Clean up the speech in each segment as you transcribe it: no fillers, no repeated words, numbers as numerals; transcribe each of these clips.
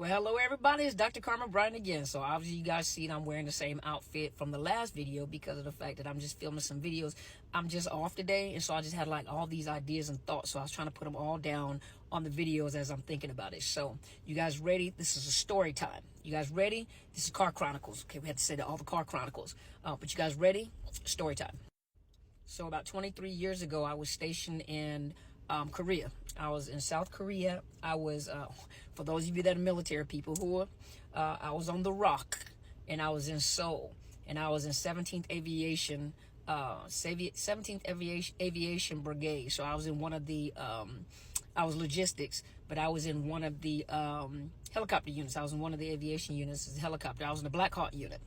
Well, hello everybody, it's Dr. Carmen Bryant again. So obviously you guys see I'm wearing the same outfit from the last video because of the fact that I'm just filming some videos. I'm just off today, and so I just had like all these ideas and thoughts, so I was trying to put them all down on the videos as I'm thinking about it. So you guys ready? This is a story time. You guys ready? This is Car Chronicles. Okay, we had to say that, all the Car Chronicles. But you guys ready? Story time. So about 23 years ago, I was stationed in Korea. I was in South Korea. I was, for those of you that are military people who are, I was on the Rock, and I was in Seoul, and I was in 17th Aviation, 17th Aviation Brigade. So I was in one of the, I was logistics, but I was in one of the helicopter units. I was in one of the aviation units, the helicopter. I was in the Black Hawk unit.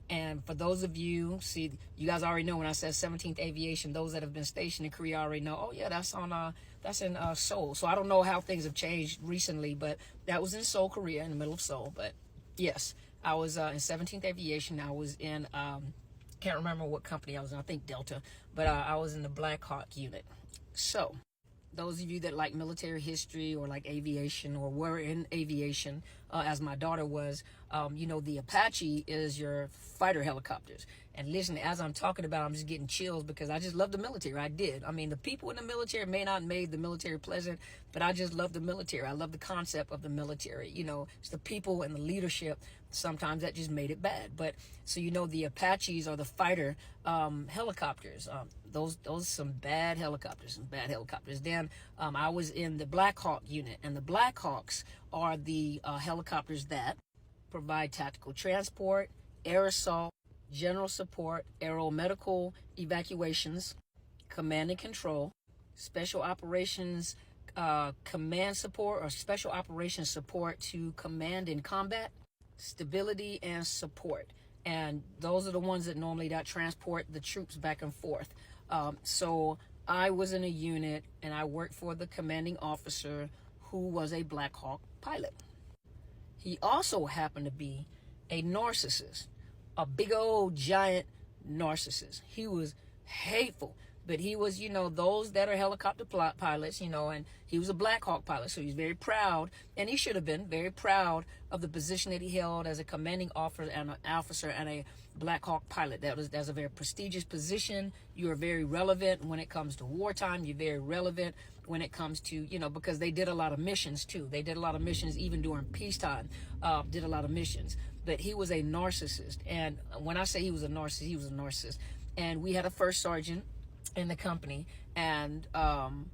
And for those of you, see, you guys already know when I said 17th Aviation, those that have been stationed in Korea already know, oh yeah, that's in Seoul. So I don't know how things have changed recently, but that was in Seoul, Korea, in the middle of Seoul. But yes, I was in 17th Aviation. I was in, can't remember what company I was in, I think Delta, but I was in the Black Hawk unit. So those of you that like military history or like aviation or were in aviation, as my daughter was, you know, the Apache is your fighter helicopters. And listen, as I'm talking about, I'm just getting chills because I just love the military. I did. I mean, the people in the military may not make the military pleasant, but I just love the military. I love the concept of the military. You know, it's the people and the leadership. Sometimes that just made it bad. But so, you know, the Apaches are the fighter helicopters. Those some bad helicopters, Then I was in the Black Hawk unit, and the Black Hawks are the helicopters that provide tactical transport, air assault, general support, aeromedical evacuations, command and control, special operations command support or special operations support to command in combat, stability and support. And those are the ones that normally transport the troops back and forth. So I was in a unit, and I worked for the commanding officer, who was a Black Hawk pilot. He also happened to be a narcissist, a big old giant narcissist. He was hateful, but he was, you know, those that are helicopter pilots, you know, and he was a Black Hawk pilot, so he's very proud, and he should have been very proud of the position that he held as a commanding officer and a Black Hawk pilot. That's a very prestigious position. You are very relevant when it comes to wartime. You're very relevant when it comes to, you know, because they did a lot of missions too. They did a lot of missions even during peacetime, did a lot of missions. But he was a narcissist, and when I say he was a narcissist, he was a narcissist. And we had a first sergeant in the company, and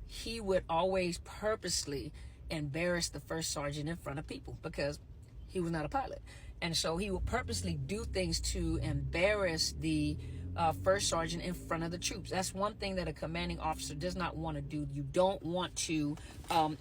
he would always purposely embarrass the first sergeant in front of people because he was not a pilot. And so he would purposely do things to embarrass the first sergeant in front of the troops. That's one thing that a commanding officer does not want to do. You don't want to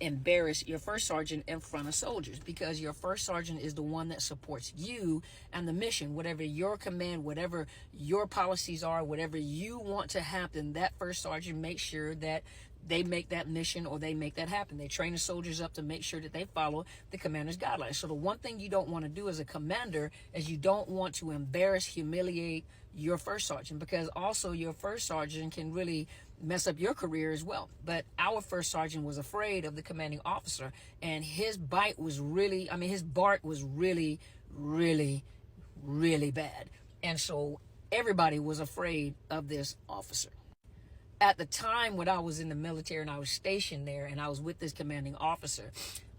embarrass your first sergeant in front of soldiers, because your first sergeant is the one that supports you and the mission. Whatever your command, whatever your policies are, whatever you want to happen, that first sergeant makes sure that they make that mission or they make that happen. They train the soldiers up to make sure that they follow the commander's guidelines. So the one thing you don't want to do as a commander is you don't want to embarrass, humiliate your first sergeant, because also your first sergeant can really mess up your career as well. But our first sergeant was afraid of the commanding officer, and his bark was really, really, really bad. And so everybody was afraid of this officer. At the time when I was in the military and I was stationed there and I was with this commanding officer,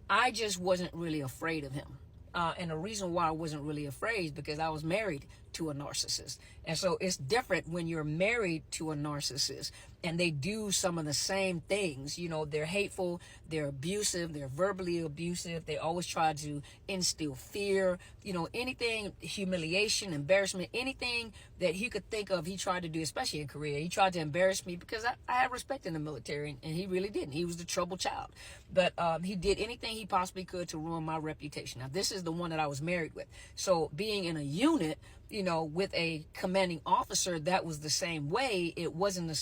I just wasn't really afraid of him. And the reason why I wasn't really afraid is because I was married to a narcissist. And so it's different when you're married to a narcissist and they do some of the same things. You know, they're hateful, they're abusive, they're verbally abusive. They always try to instill fear, you know, anything, humiliation, embarrassment, anything that he could think of, he tried to do, especially in Korea. He tried to embarrass me because I had respect in the military, and he really didn't. He was the trouble child. But he did anything he possibly could to ruin my reputation. Now, this is the one that I was married with. So being in a unit, you know, with a commanding officer that was the same way, it wasn't that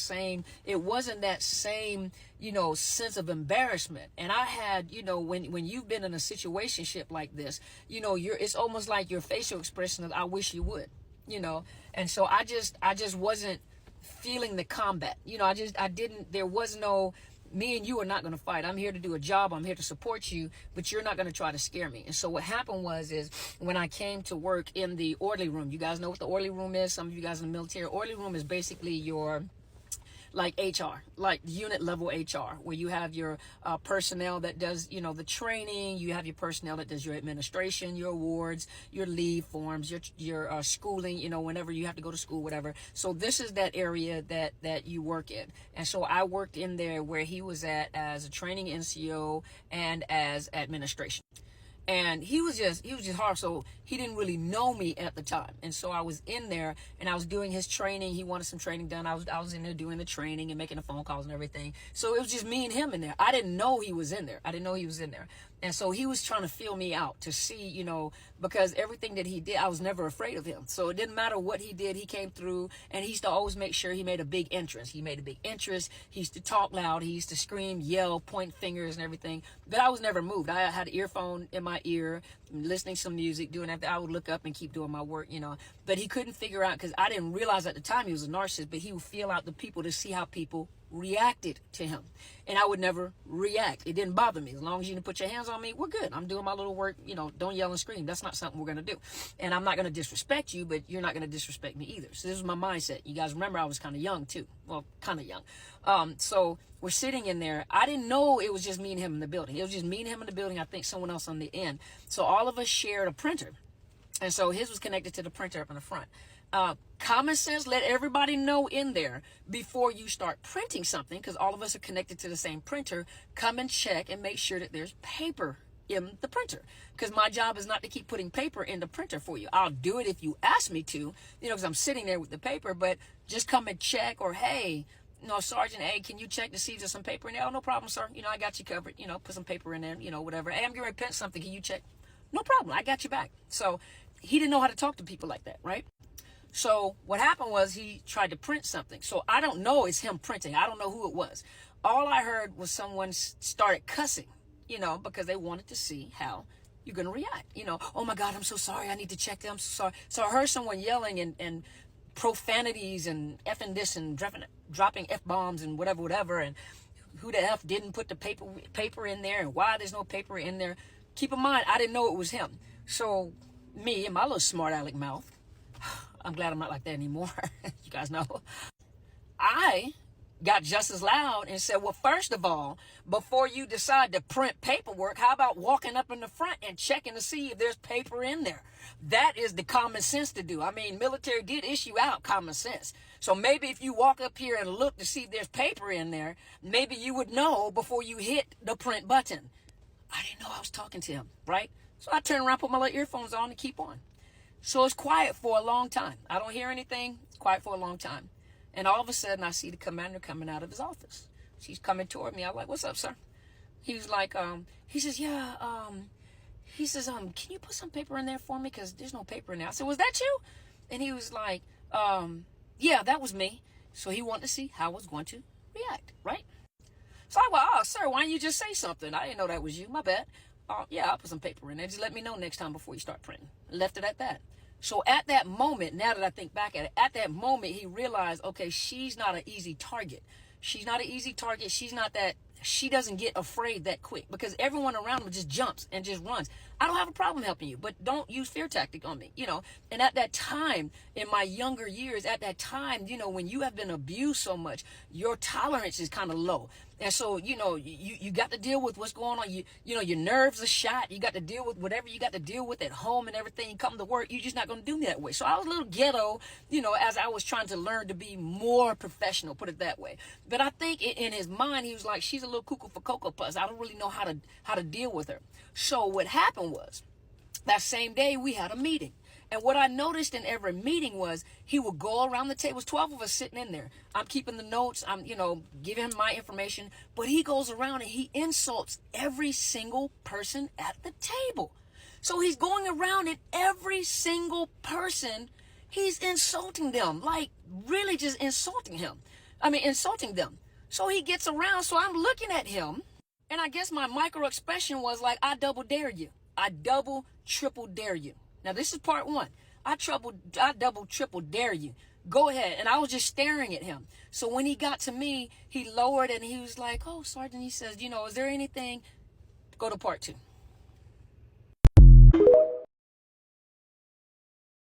same, you know, sense of embarrassment. And I had, you know, when you've been in a situationship like this, you know, it's almost like your facial expression of, I wish you would, you know. And so I just wasn't feeling the combat, you know. There was no Me and you are not going to fight. I'm here to do a job. I'm here to support you, but you're not going to try to scare me. And so what happened is when I came to work in the orderly room, you guys know what the orderly room is. Some of you guys in the military, orderly room is basically your like HR, like unit level HR, where you have your personnel that does, the training. You have your personnel that does your administration, your awards, your leave forms, your schooling, whenever you have to go to school, whatever. So this is that area that you work in. And so I worked in there where he was at as a training NCO and as administration. And he was just hard. So he didn't really know me at the time. And so I was in there and I was doing his training. He wanted some training done. I was in there doing the training and making the phone calls and everything. So it was just me and him in there. I didn't know he was in there. And so he was trying to feel me out to see, because everything that he did, I was never afraid of him. So it didn't matter what he did. He came through and he used to always make sure he made a big entrance. He used to talk loud. He used to scream, yell, point fingers and everything. But I was never moved. I had an earphone in my ear, listening to some music, doing that. I would look up and keep doing my work, But he couldn't figure out, because I didn't realize at the time he was a narcissist, but he would feel out the people to see how people reacted to him. And I would never react. It didn't bother me. As long as you didn't put your hands on me, we're good. I'm doing my little work. Don't yell and scream. That's not something we're going to do. And I'm not going to disrespect you, but you're not going to disrespect me either. So this was my mindset. You guys remember I was kind of young too. Well, kind of young. So we're sitting in there. I didn't know it was just me and him in the building. It was just me and him in the building. I think someone else on the end. So all of us shared a printer. And so his was connected to the printer up in the front. Common sense, let everybody know in there before you start printing something, because all of us are connected to the same printer. Come and check and make sure that there's paper in the printer, because my job is not to keep putting paper in the printer for you. I'll do it if you ask me to, because I'm sitting there with the paper, but just come and check, or hey, Sergeant, hey, can you check to see if there's some paper in there? Oh, no problem, sir. I got you covered. Put some paper in there, whatever. Hey, I'm getting ready to print something. Can you check? No problem. I got you back. So he didn't know how to talk to people like that, right? So what happened was he tried to print something. So I don't know it's him printing. I don't know who it was. All I heard was someone started cussing, because they wanted to see how you're going to react. Oh my God, I'm so sorry. I need to check them. I'm so sorry. So I heard someone yelling and profanities and effing this and dropping F-bombs and whatever. And who the F didn't put the paper in there, and why there's no paper in there. Keep in mind, I didn't know it was him. So me and my little smart aleck mouth, I'm glad I'm not like that anymore. You guys know. I got just as loud and said, well, first of all, before you decide to print paperwork, how about walking up in the front and checking to see if there's paper in there? That is the common sense to do. I mean, military did issue out common sense. So maybe if you walk up here and look to see if there's paper in there, maybe you would know before you hit the print button. I didn't know I was talking to him, right? So I turned around, put my little earphones on and keep on. So it's quiet for a long time. I don't hear anything. It's quiet for a long time. And all of a sudden, I see the commander coming out of his office. She's coming toward me. I'm like, what's up, sir? He was like, he says, yeah, can you put some paper in there for me? Because there's no paper in there. I said, was that you? And he was like, yeah, that was me. So he wanted to see how I was going to react, right? So I went, oh, sir, why didn't you just say something? I didn't know that was you. My bad. Yeah, I'll put some paper in there. Just let me know next time before you start printing. Left it at that. So at that moment, now that I think back at it, at that moment, he realized, okay, she's not an easy target. She's not an easy target. She doesn't get afraid that quick, because everyone around him just jumps and just runs. I don't have a problem helping you, but don't use fear tactic on me, And at that time, in my younger years, when you have been abused so much, your tolerance is kind of low. And so, you got to deal with what's going on. Your nerves are shot. You got to deal with whatever you got to deal with at home and everything. You come to work, you're just not going to do me that way. So I was a little ghetto, as I was trying to learn to be more professional, put it that way. But I think in his mind, he was like, she's a little cuckoo for Cocoa Puffs. I don't really know how to deal with her. So what happened was, that same day we had a meeting. And what I noticed in every meeting was he would go around the table. 12 of us sitting in there. I'm keeping the notes. I'm, giving him my information. But he goes around and he insults every single person at the table. So he's going around and every single person, he's insulting them. Like, really just insulting them. So he gets around. So I'm looking at him. And I guess my micro expression was like, I double dare you. I double, triple dare you. Now, this is part one. I double, triple dare you. Go ahead. And I was just staring at him. So when he got to me, he lowered and he was like, oh, Sergeant, he says, you know, is there anything? Go to part 2.